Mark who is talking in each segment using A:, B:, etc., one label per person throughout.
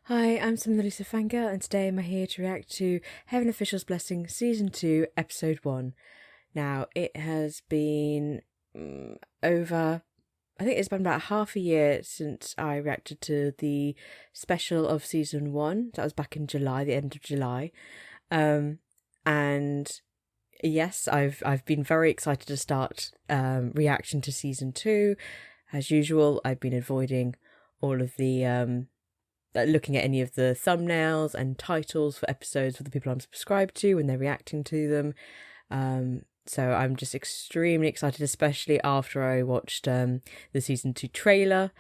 A: Hi, I'm Sam the Lucifer Fangirl, and today I'm here to react to Heaven Official's Blessing Season 2, Episode 1. Now, it has been I think it's been about half a year since I reacted to the special of Season 1. That was back in July, the end of July. And yes, I've been very excited to start reaction to Season 2. As usual, I've been avoiding all of the looking at any of the thumbnails and titles for episodes for the people I'm subscribed to when they're reacting to them. So I'm just extremely excited, especially after I watched the season 2 trailer.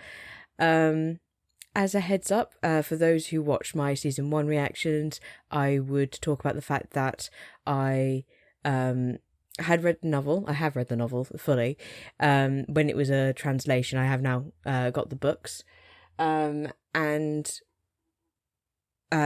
A: As a heads up, for those who watch my season 1 reactions, I would talk about the fact that I had read the novel. I have read the novel fully. When it was a translation, I have now got the books.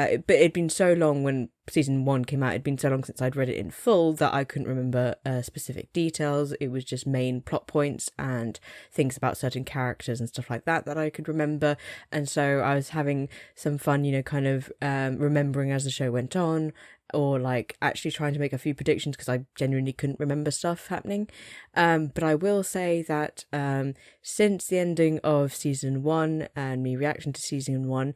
A: But it'd been so long when season 1 came out, it'd been so long since I'd read it in full that I couldn't remember specific details. It was just main plot points and things about certain characters and stuff like that I could remember. And so I was having some fun, kind of remembering as the show went on, or like actually trying to make a few predictions because I genuinely couldn't remember stuff happening. But I will say that since the ending of season 1 and me reacting to season 1,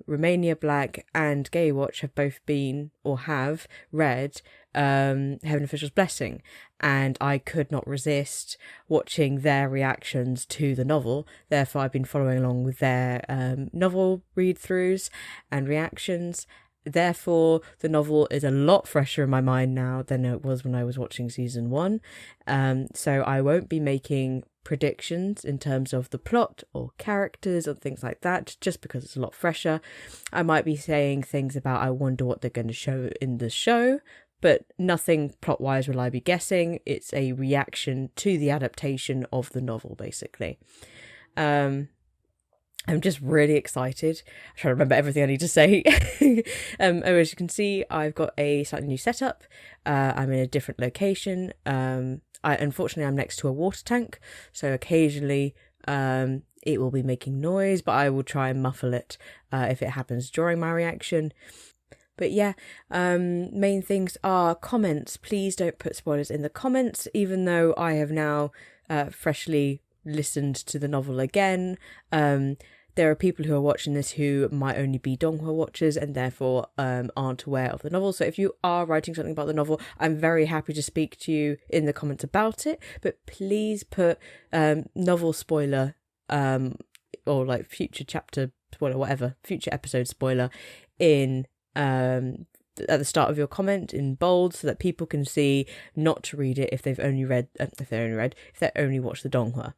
A: Romania Black and Gay Watch have both been or have read Heaven Official's Blessing, and I could not resist watching their reactions to the novel. Therefore, I've been following along with their novel read-throughs and reactions. Therefore, the novel is a lot fresher in my mind now than it was when I was watching season 1. So I won't be making predictions in terms of the plot or characters or things like that, just because it's a lot fresher. I might be saying things about I wonder what they're going to show in the show, but nothing plot-wise will I be guessing. It's a reaction to the adaptation of the novel, basically. I'm just really excited. I'm trying to remember everything I need to say. As you can see, I've got a slightly new setup. I'm in a different location. Unfortunately, I'm next to a water tank, so occasionally it will be making noise, but I will try and muffle it if it happens during my reaction. But yeah, main things are comments. Please don't put spoilers in the comments, even though I have now freshly listened to the novel again. There are people who are watching this who might only be Donghua watchers and therefore aren't aware of the novel. So if you are writing something about the novel, I'm very happy to speak to you in the comments about it. But please put novel spoiler or like future chapter spoiler, whatever, future episode spoiler in at the start of your comment in bold, so that people can see not to read it if they've only watched the Donghua.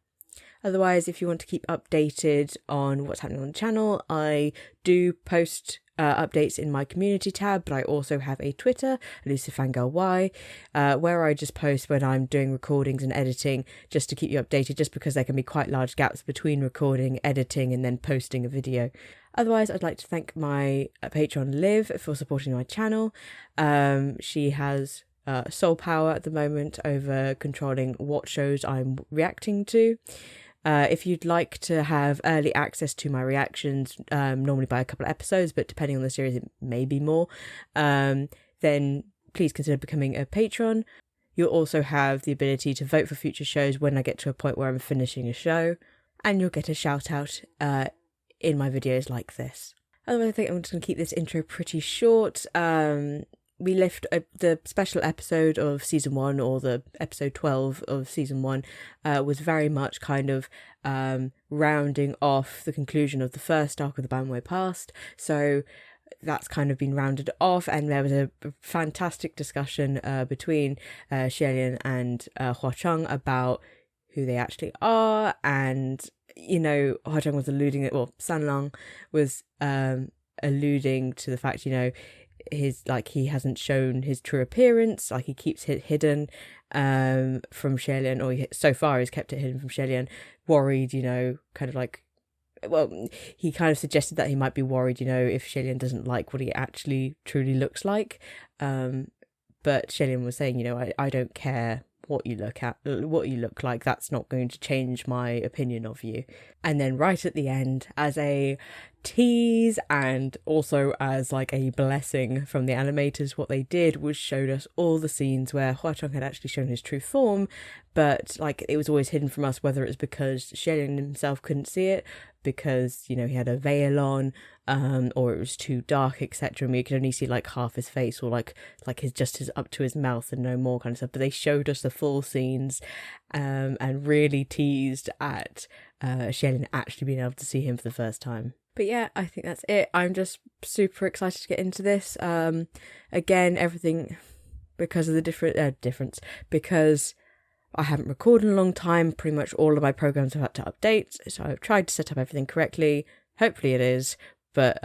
A: Otherwise, if you want to keep updated on what's happening on the channel, I do post updates in my community tab, but I also have a Twitter, LuciFangirlY, where I just post when I'm doing recordings and editing, just to keep you updated, just because there can be quite large gaps between recording, editing, and then posting a video. Otherwise, I'd like to thank my patron Liv for supporting my channel. She has sole power at the moment over controlling what shows I'm reacting to. If you'd like to have early access to my reactions, normally by a couple of episodes, but depending on the series it may be more, then please consider becoming a patron. You'll also have the ability to vote for future shows when I get to a point where I'm finishing a show, and you'll get a shout out in my videos like this. Otherwise, I think I'm just going to keep this intro pretty short. We left the special episode of season 1, or the episode 12 of season 1, was very much kind of rounding off the conclusion of the first arc of the Banwei Past. So that's kind of been rounded off, and there was a fantastic discussion between Xielian and Hua Cheng about who they actually are, and Hua Cheng was alluding at, well, Sanlang was alluding to the fact, he hasn't shown his true appearance, like he keeps it hidden from Xielian, or so far he's kept it hidden from Xielian, worried, kind of like, well, he kind of suggested that he might be worried, if Xielian doesn't like what he actually truly looks like. But Xielian was saying, I don't care what you look like, that's not going to change my opinion of you. And then right at the end, as a tease, and also as like a blessing from the animators, what they did was showed us all the scenes where Hua Cheng had actually shown his true form, but like it was always hidden from us, whether it was because Xiaolin himself couldn't see it because, you know, he had a veil on, or it was too dark, etc. And we could only see like half his face, or like his up to his mouth and no more kind of stuff. But they showed us the full scenes, and really teased at Xiaolin actually being able to see him for the first time. But yeah, I think that's it. I'm just super excited to get into this. Again, everything because of the difference, because I haven't recorded in a long time. Pretty much all of my programs have had to update, so I've tried to set up everything correctly. Hopefully it is, but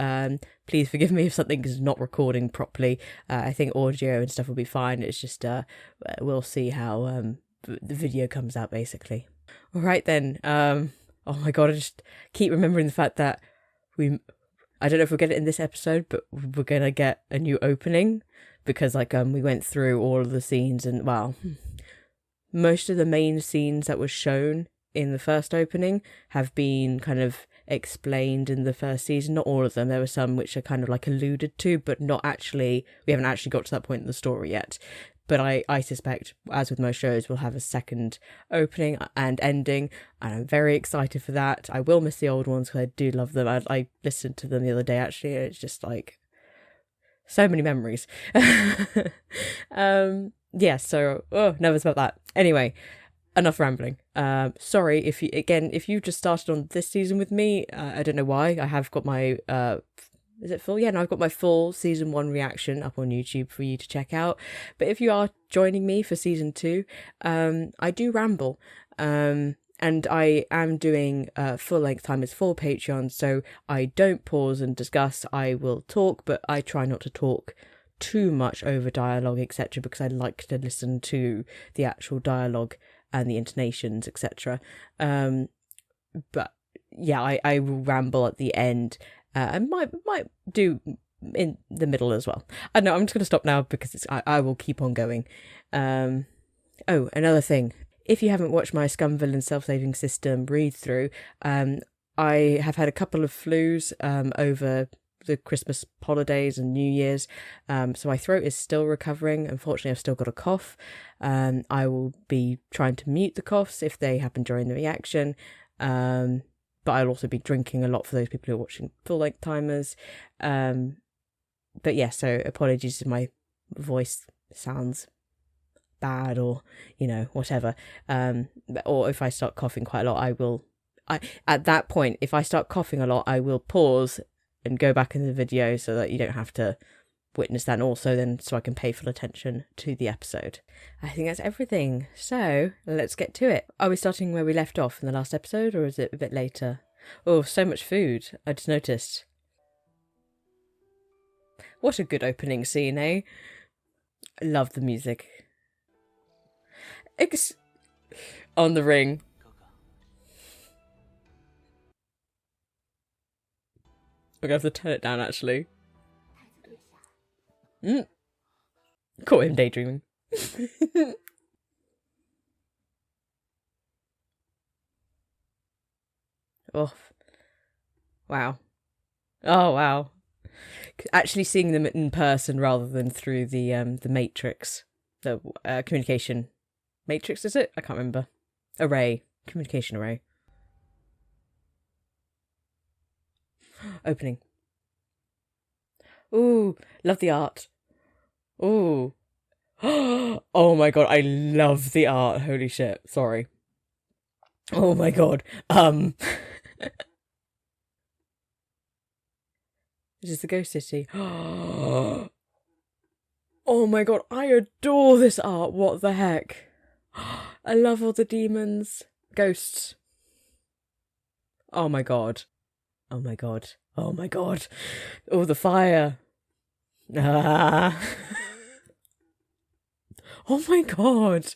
A: please forgive me if something is not recording properly. I think audio and stuff will be fine. It's just we'll see how the video comes out, basically. All right then. Oh my god, I just keep remembering the fact that I don't know if we'll get it in this episode, but we're gonna get a new opening, because like we went through all of the scenes, and well, most of the main scenes that were shown in the first opening have been kind of explained in the first season. Not all of them. There were some which are kind of like alluded to, but not actually. We haven't actually got to that point in the story yet. But I suspect, as with most shows, we'll have a second opening and ending, and I'm very excited for that. I will miss the old ones because I do love them. I listened to them the other day, actually, and it's just like so many memories. Yeah, so nervous about that. Anyway, enough rambling. Sorry if you just started on this season with me. I don't know why. I have got my is it full? Yeah, no, I've got my full season 1 reaction up on YouTube for you to check out. But if you are joining me for season 2, I do ramble. And I am doing full length timers for Patreon, so I don't pause and discuss. I will talk, but I try not to talk too much over dialogue, etc., because I like to listen to the actual dialogue and the intonations, etc. But yeah, I will ramble at the end. I might do in the middle as well. I know, I'm just going to stop now because I will keep on going. Oh, another thing. If you haven't watched my Scum Villain Self-Saving System read-through, I have had a couple of flus over the Christmas holidays and New Year's, so my throat is still recovering. Unfortunately, I've still got a cough. I will be trying to mute the coughs if they happen during the reaction. But I'll also be drinking a lot for those people who are watching full-length timers. But yeah, so apologies if my voice sounds bad or, you know, whatever. Or if I start coughing quite a lot, at that point, if I start coughing a lot, I will pause and go back in the video so that you don't have to witness that, and also then so I can pay full attention to the episode. I think that's everything, so let's get to it. Are we starting where we left off in the last episode, or is it a bit later? Oh, so much food, I just noticed. What a good opening scene, eh? I love the music. On the ring. We're going to have to turn it down, actually. Caught him daydreaming. Oh, wow. Oh, wow. Actually seeing them in person rather than through the matrix, the communication matrix, is it? I can't remember. Array, communication array. Opening. Ooh, love the art. Ooh. Oh my god, I love the art. Holy shit. Sorry. Oh my god. This is the ghost city. Oh my god, I adore this art. What the heck? I love all the demons. Ghosts. Oh my god. Oh my god. Oh my god. Oh, the fire. Ah. Oh my god.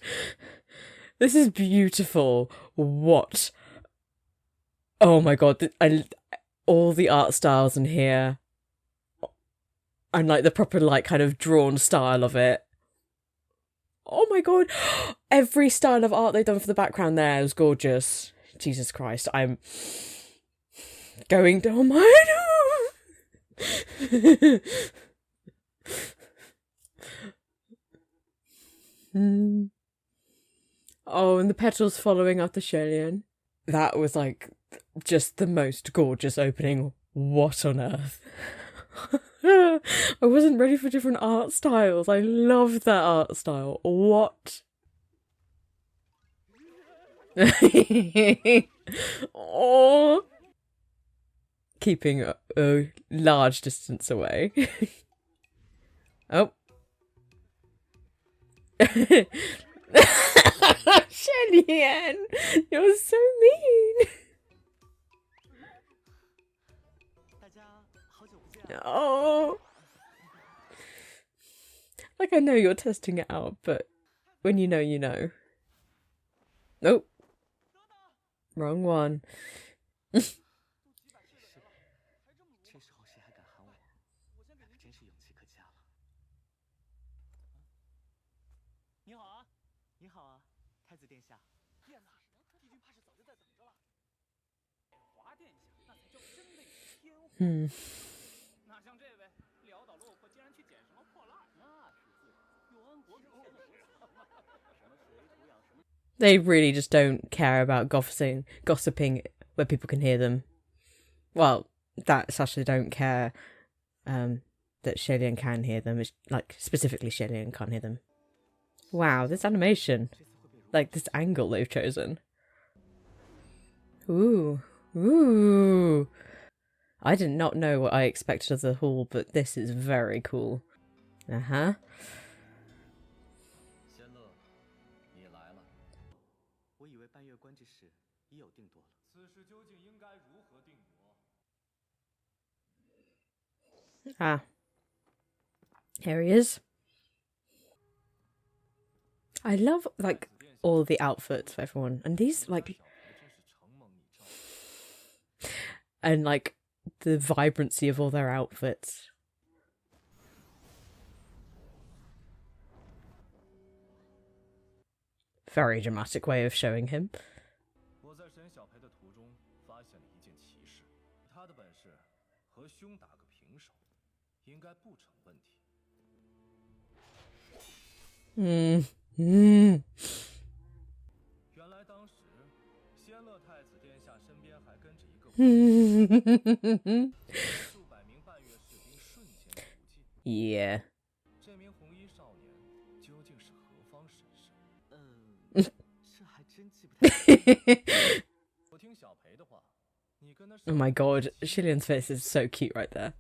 A: This is beautiful. What? Oh my god. All the art styles in here. And like the proper like kind of drawn style of it. Oh my god. Every style of art they've done for the background there is gorgeous. Jesus Christ. I'm going to... Oh my god. Oh, and the petals following after Sholian. That was like just the most gorgeous opening. What on earth? I wasn't ready for different art styles. I loved that art style. What? Oh, keeping a large distance away. Oh. Sholian, you're so mean. Oh. Like, I know you're testing it out, but when you know, you know. Nope. Wrong one. They really just don't care about gossiping where people can hear them. Well, that's actually don't care that Sholian can hear them. It's like specifically Sholian can't hear them. Wow, this animation. Like this angle they've chosen. Ooh. Ooh. I did not know what I expected of the hall, but this is very cool. Uh-huh. Ah. Here he is. I love, like, all the outfits for everyone. And these, like... And, like, the vibrancy of all their outfits. Very dramatic way of showing him. Yeah. Oh my god, Shilian's face is so cute right there.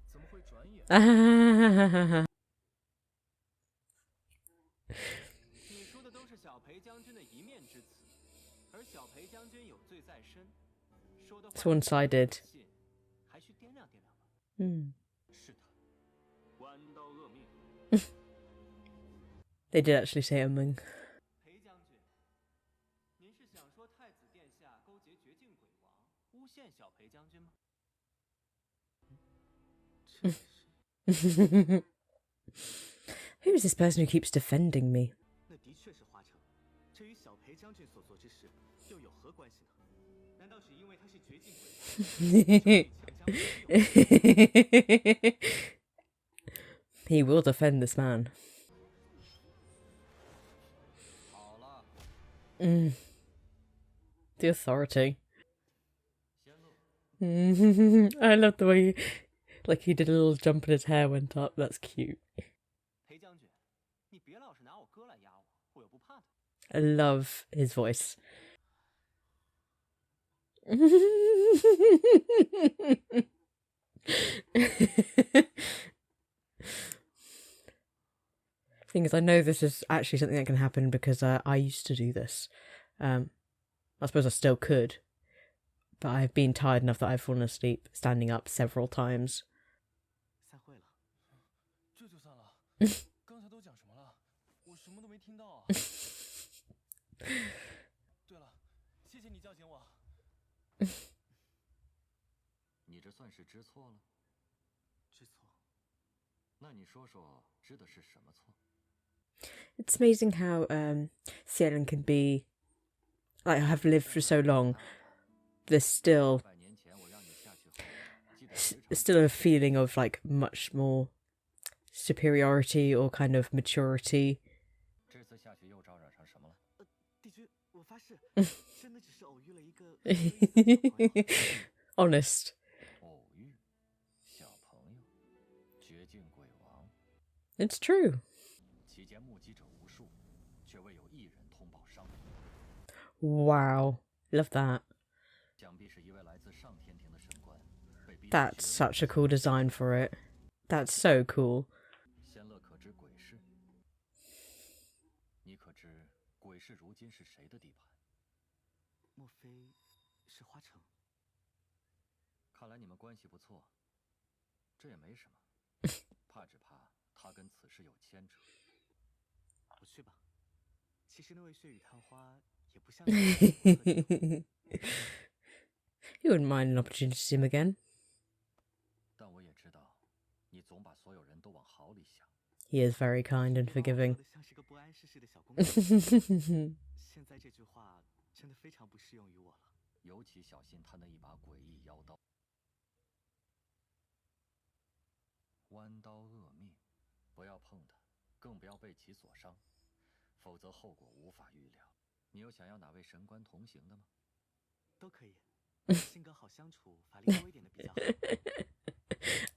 A: It's one-sided. They did actually say Meng. Who is this person who keeps defending me? He will defend this man. The authority. I love the way he did a little jump and his hair went up. That's cute. I love his voice. Thing is, I know this is actually something that can happen because I used to do this. I suppose I still could, but I've been tired enough that I've fallen asleep standing up several times. It's amazing how Xiaolin can be, like, have lived for so long. There's still still a feeling of like much more superiority or kind of maturity. Honest. It's true. Wow. Love that. That's such a cool design for it. That's so cool. You wouldn't mind an opportunity to see him again. He is very kind and forgiving.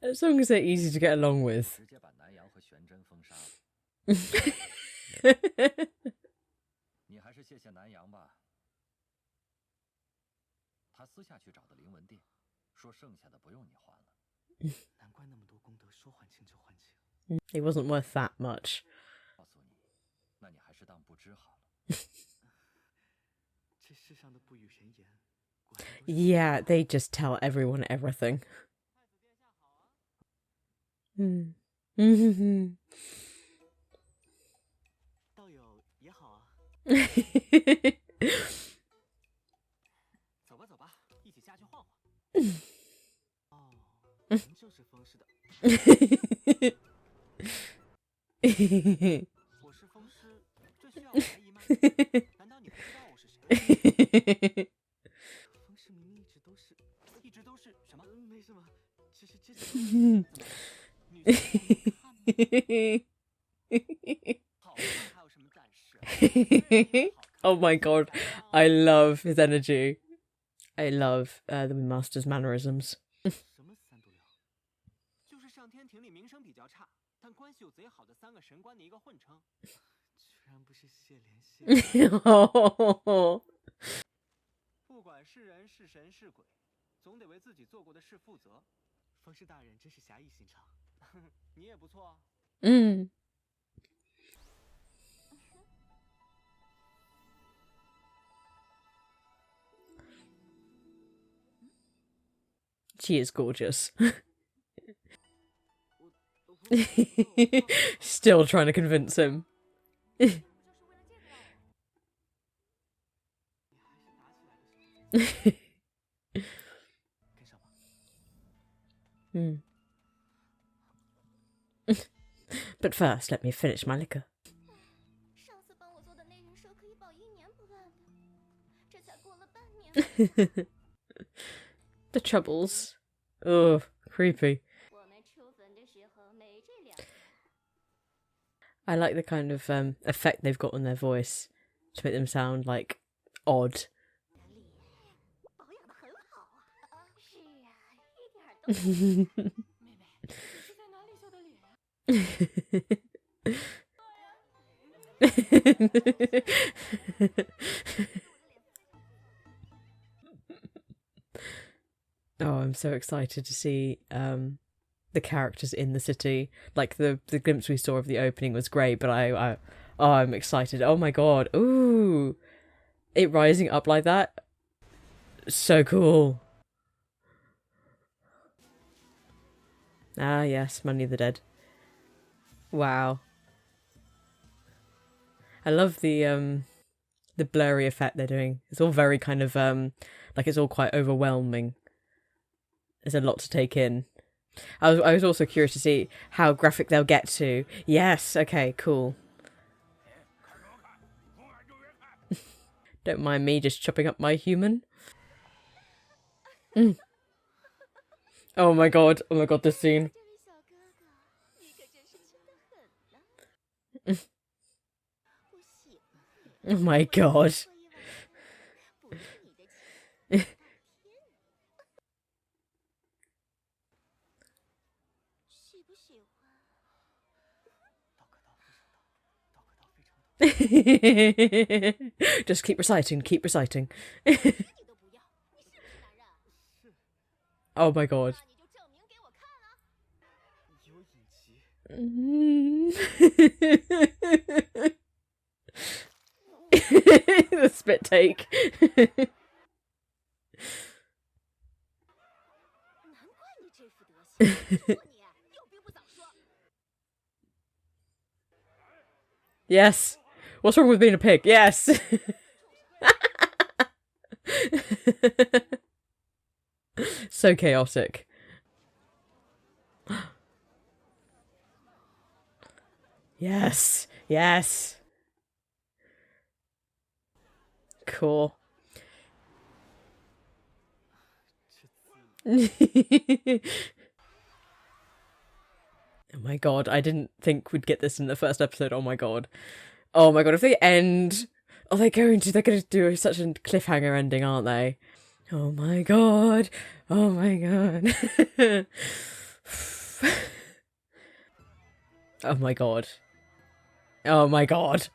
A: As long as they're easy to get along with. He wasn't worth that much. Yeah, they just tell everyone everything. Oh my god, I love his energy. I love the Master's mannerisms. Oh. She is gorgeous. Still trying to convince him. But first, let me finish my liquor. The troubles. Oh, creepy. I like the kind of effect they've got on their voice to make them sound like odd. Oh, I'm so excited to see the characters in the city. Like the glimpse we saw of the opening was great, but I'm excited. Oh my god. Ooh. It rising up like that. So cool. Ah, yes, Money of the Dead. Wow. I love the blurry effect they're doing. It's all very kind of like it's all quite overwhelming. There's a lot to take in. I was also curious to see how graphic they'll get to. Yes, okay, cool. Don't mind me just chopping up my human. Oh my god, this scene. Oh my god. Just keep reciting, keep reciting. Oh my god. The spit take. Yes. What's wrong with being a pig? Yes. So chaotic. Yes. Yes. Cool. Oh my god, I didn't think we'd get this in the first episode. Oh my god. Oh my god, if they end... Oh, they're going to do such a cliffhanger ending, aren't they? Oh my god. Oh my god. Oh my god. Oh my god.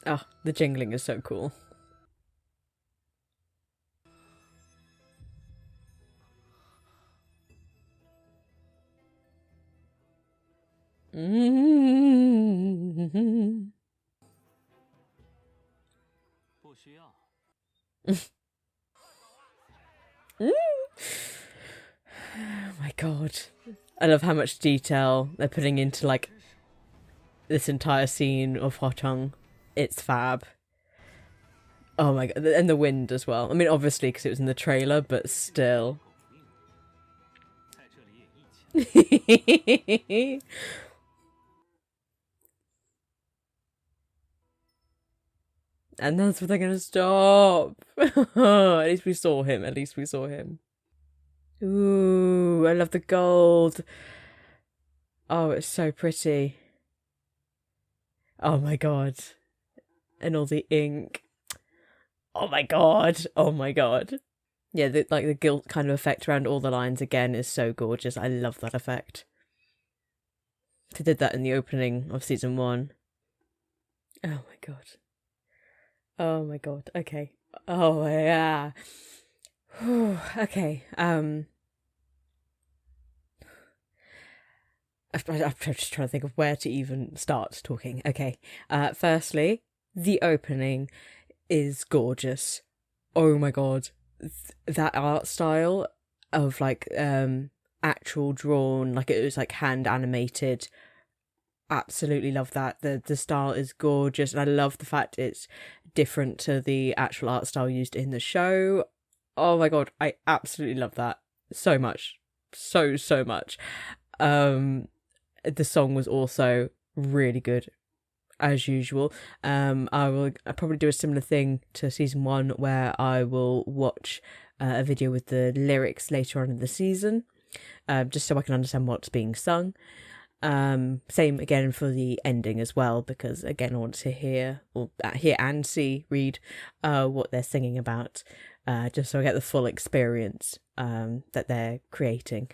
A: Oh, the jingling is so cool. Mm-hmm. Oh my god. I love how much detail they're putting into, like, this entire scene of Hua Cheng. It's fab. Oh my god. And the wind as well. I mean, obviously, because it was in the trailer, but still. And that's where they're gonna stop. At least we saw him. At least we saw him. Ooh, I love the gold. Oh, it's so pretty. Oh my god. And all the ink. Oh my god. Oh my god. Yeah, the gilt kind of effect around all the lines again is so gorgeous. I love that effect. They did that in the opening of season 1. Oh my god. Oh my god. Okay. Oh yeah. Okay. I'm just trying to think of where to even start talking. Okay. Firstly, the opening is gorgeous. Oh my god. That art style of, like, actual drawn, like it was like hand animated. Absolutely love that. The style is gorgeous, and I love the fact it's different to the actual art style used in the show. Oh my god, I absolutely love that so much. So much. The song was also really good, as usual. I'll probably do a similar thing to season 1, where I will watch a video with the lyrics later on in the season, just so I can understand what's being sung. Same again for the ending as well, because again I want to hear and read what they're singing about, just so I get the full experience that they're creating.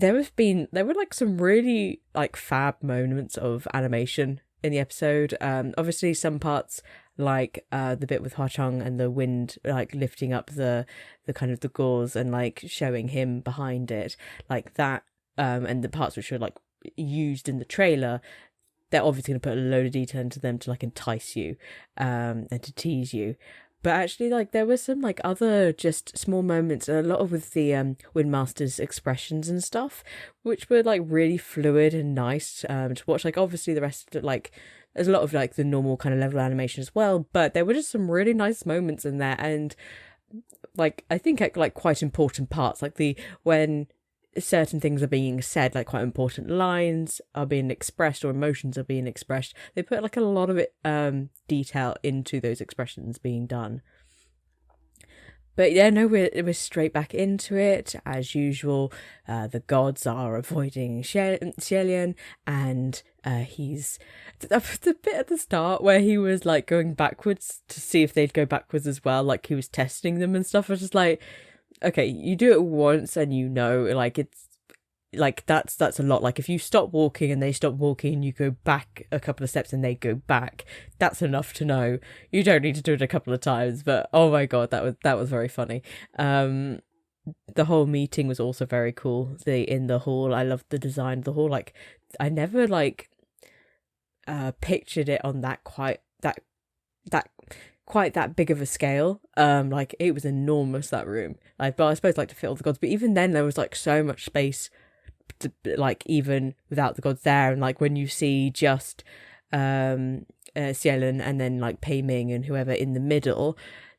A: There were like some really, like, fab moments of animation in the episode. Obviously some parts, like the bit with Hua Cheng and the wind, like lifting up the kind of the gauze and like showing him behind it, like that, and the parts which were like used in the trailer, they're obviously going to put a load of detail into them to like entice you and to tease you. But actually, like, there were some, like, other just small moments, a lot of with the Windmaster's expressions and stuff, which were, like, really fluid and nice to watch. Like, obviously the rest of it, like, there's a lot of, like, the normal kind of level animation as well, but there were just some really nice moments in there, and, like, I think, like, quite important parts, like when certain things are being said, like quite important lines are being expressed or emotions are being expressed. They put like a lot of detail into those expressions being done. But yeah, no, we're straight back into it as usual. The gods are avoiding Xielian, and he's the bit at the start where he was like going backwards to see if they'd go backwards as well, like he was testing them and stuff. I was just like, okay, you do it once and like it's like that's a lot. Like if you stop walking and they stop walking and you go back a couple of steps and they go back, that's enough to know. You don't need to do it a couple of times. But oh my god, that was very funny. The whole meeting was also very cool. In the hall, I loved the design of the hall. Like I never pictured it on that quite that big of a scale. Like it was enormous, that room. Like, but I suppose like to fit all the gods, but even then there was like so much space to, like, even without the gods there. And like when you see just Xiaolin and then like Pei Ming and whoever in the middle,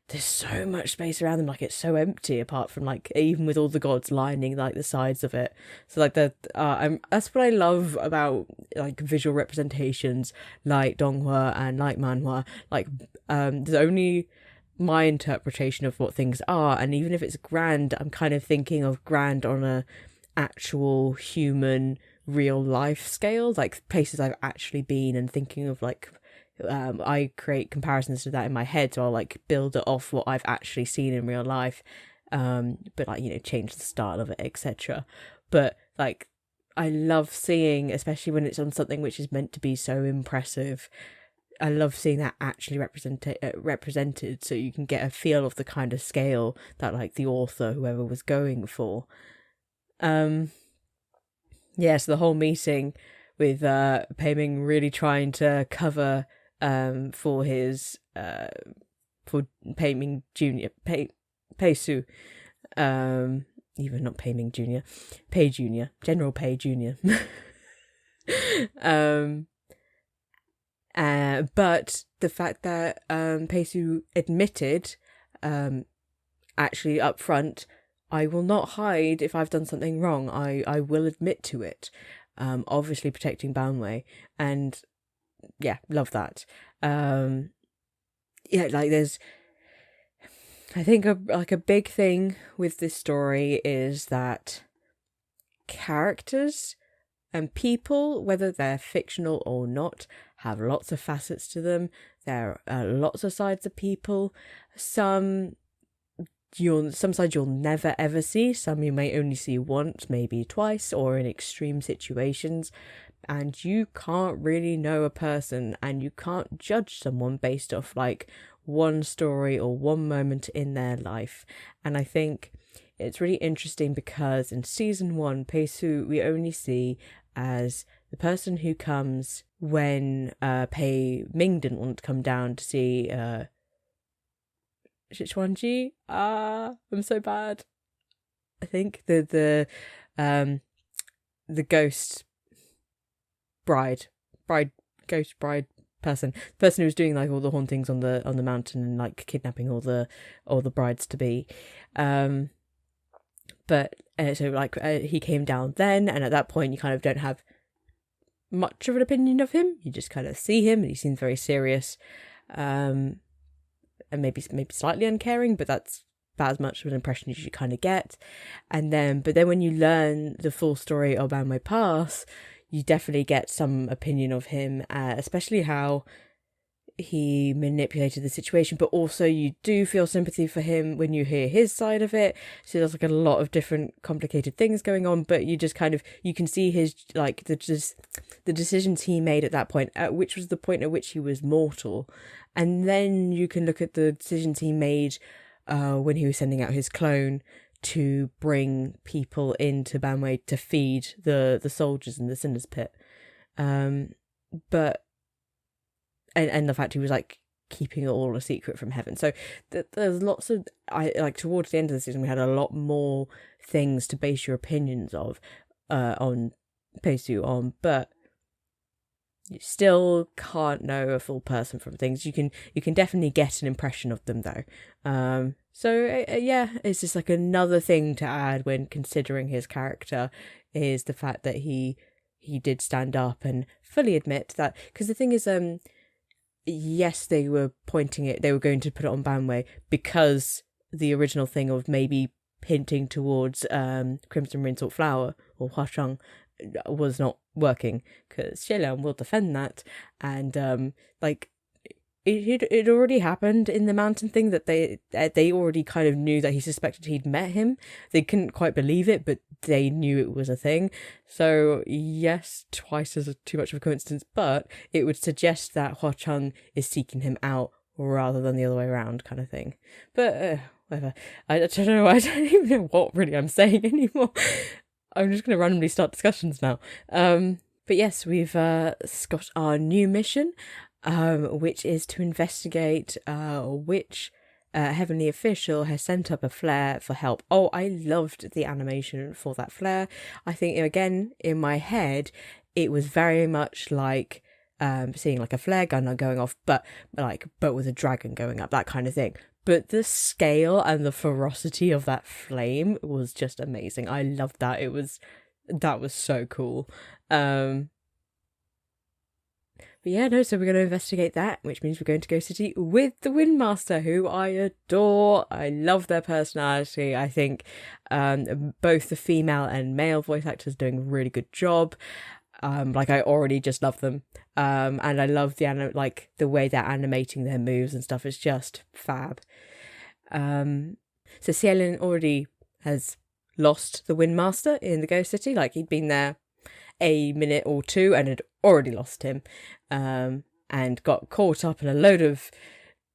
A: there's so much space around them. Like it's so empty apart from like even with all the gods lining like the sides of it. So like that's what I love about like visual representations like Donghua and like Manhua. Like there's only my interpretation of what things are, and even if it's grand, I'm kind of thinking of grand on a actual human real life scale, like places I've actually been, and thinking of like I create comparisons to that in my head, so I'll like build it off what I've actually seen in real life, but like change the style of it, etc. But like I love seeing, especially when it's on something which is meant to be so impressive, I love seeing that actually represented, so you can get a feel of the kind of scale that like the author, whoever, was going for. So the whole meeting with Pei Ming really trying to cover for his for Pei Ming Jr. Pei Su, even not Pei Ming Jr., Pei Jr., General Pei Jr. But the fact that Pei Su admitted actually up front, I will not hide if I've done something wrong. I will admit to it. Obviously protecting Banwei, and yeah, love that. Like there's, I think a big thing with this story is that characters and people, whether they're fictional or not, have lots of facets to them. There are lots of sides of people. Some sides you'll never ever see. Some you may only see once, maybe twice, or in extreme situations. And you can't really know a person, and you can't judge someone based off like one story or one moment in their life. And I think it's really interesting because in season 1, Pei Su we only see as the person who comes when Pei Ming didn't want to come down to see Sichuanji. I'm so bad. I think the ghost ghost bride person, the person who was doing like all the hauntings on the mountain and like kidnapping all the brides to be. But so like he came down then, and at that point you kind of don't have much of an opinion of him. You just kind of see him, and he seems very serious, and maybe slightly uncaring, but that's about as much of an impression as you kind of get. But then when you learn the full story of Banwei Pass, you definitely get some opinion of him, especially how he manipulated the situation, but also you do feel sympathy for him when you hear his side of it. So there's like a lot of different complicated things going on, but you just kind of, you can see his, like, the decisions he made at that point, which was the point at which he was mortal. And then you can look at the decisions he made when he was sending out his clone to bring people into Banwei to feed the soldiers in the Sinner's Pit. But and the fact he was like keeping it all a secret from heaven. So there's lots of, towards the end of the season we had a lot more things to base your opinions of on Pei Su on, but you still can't know a full person from things. You can definitely get an impression of them though. So yeah, it's just like another thing to add when considering his character is the fact that he did stand up and fully admit that, because the thing is, yes, they were going to put it on Banway because the original thing of maybe hinting towards Crimson Rinsalt Flower or Hua Cheng was not working, because Xie will defend that, and like it already happened in the mountain thing, that they already kind of knew that he suspected he'd met him. They couldn't quite believe it, but they knew it was a thing. So yes, twice is too much of a coincidence, but it would suggest that Hua Cheng is seeking him out rather than the other way around, kind of thing. But whatever. I don't know. I don't even know what really I'm saying anymore. I'm just going to randomly start discussions now. But yes, we've got our new mission, which is to investigate which heavenly official has sent up a flare for help. Oh, I loved the animation for that flare. I think, again, in my head, it was very much like seeing like a flare gun going off, but with a dragon going up, that kind of thing. But the scale and the ferocity of that flame was just amazing. I loved that. That was so cool. But yeah, no, so we're going to investigate that, which means we're going to Ghost City with the Windmaster, who I adore. I love their personality. I think both the female and male voice actors doing a really good job. I already just love them. And I love the way they're animating their moves and stuff. It's just fab. So Cielin already has lost the Windmaster in the Ghost City. Like, he'd been there a minute or two and had already lost him, and got caught up in a load of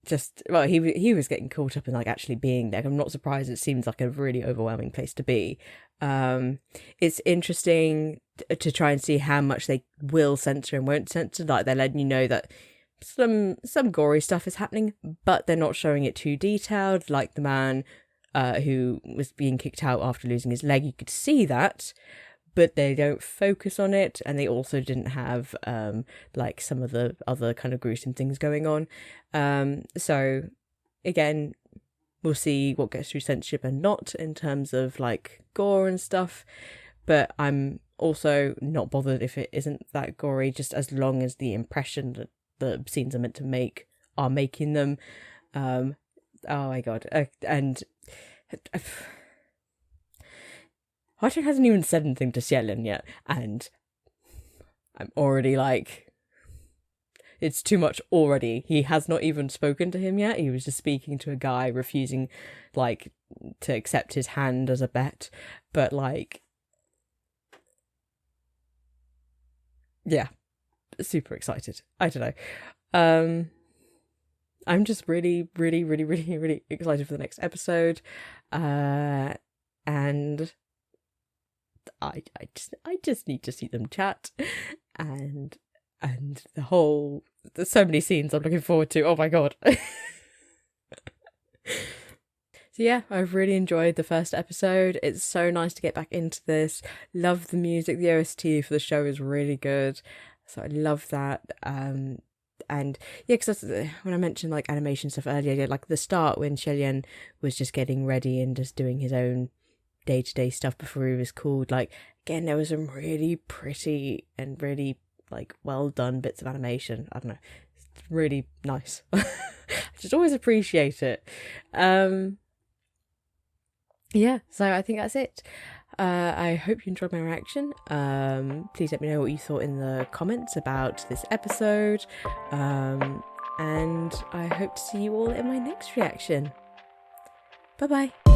A: he was getting caught up in like actually being there. I'm not surprised. It seems like a really overwhelming place to be. It's interesting to try and see how much they will censor and won't censor. Like, they're letting you know that some gory stuff is happening, but they're not showing it too detailed. Like the man who was being kicked out after losing his leg, you could see that, but they don't focus on it, and they also didn't have like some of the other kind of gruesome things going on. So again, we'll see what gets through censorship and not in terms of like gore and stuff, but I'm also not bothered if it isn't that gory, just as long as the impression that the scenes are meant to make are making them. Oh my god. And Hua Cheng hasn't even said anything to Cielin yet, and I'm already like, it's too much already. He has not even spoken to him yet. He was just speaking to a guy, refusing like to accept his hand as a bet. But like, yeah, super excited. I don't know. I'm just really, really, really, really, really excited for the next episode. And I just need to see them chat, and there's so many scenes I'm looking forward to. Oh my god. So yeah, I've really enjoyed the first episode. It's so nice to get back into this. Love the music. The OST for the show is really good, so I love that. And yeah, because when I mentioned like animation stuff earlier, like the start when Xie was just getting ready and just doing his own day-to-day stuff before he was called, like, again, there was some really pretty and really like well done bits of animation. I don't know, it's really nice. I just always appreciate it. Yeah, so I think that's it. I hope you enjoyed my reaction. Please let me know what you thought in the comments about this episode, and I hope to see you all in my next reaction. Bye bye.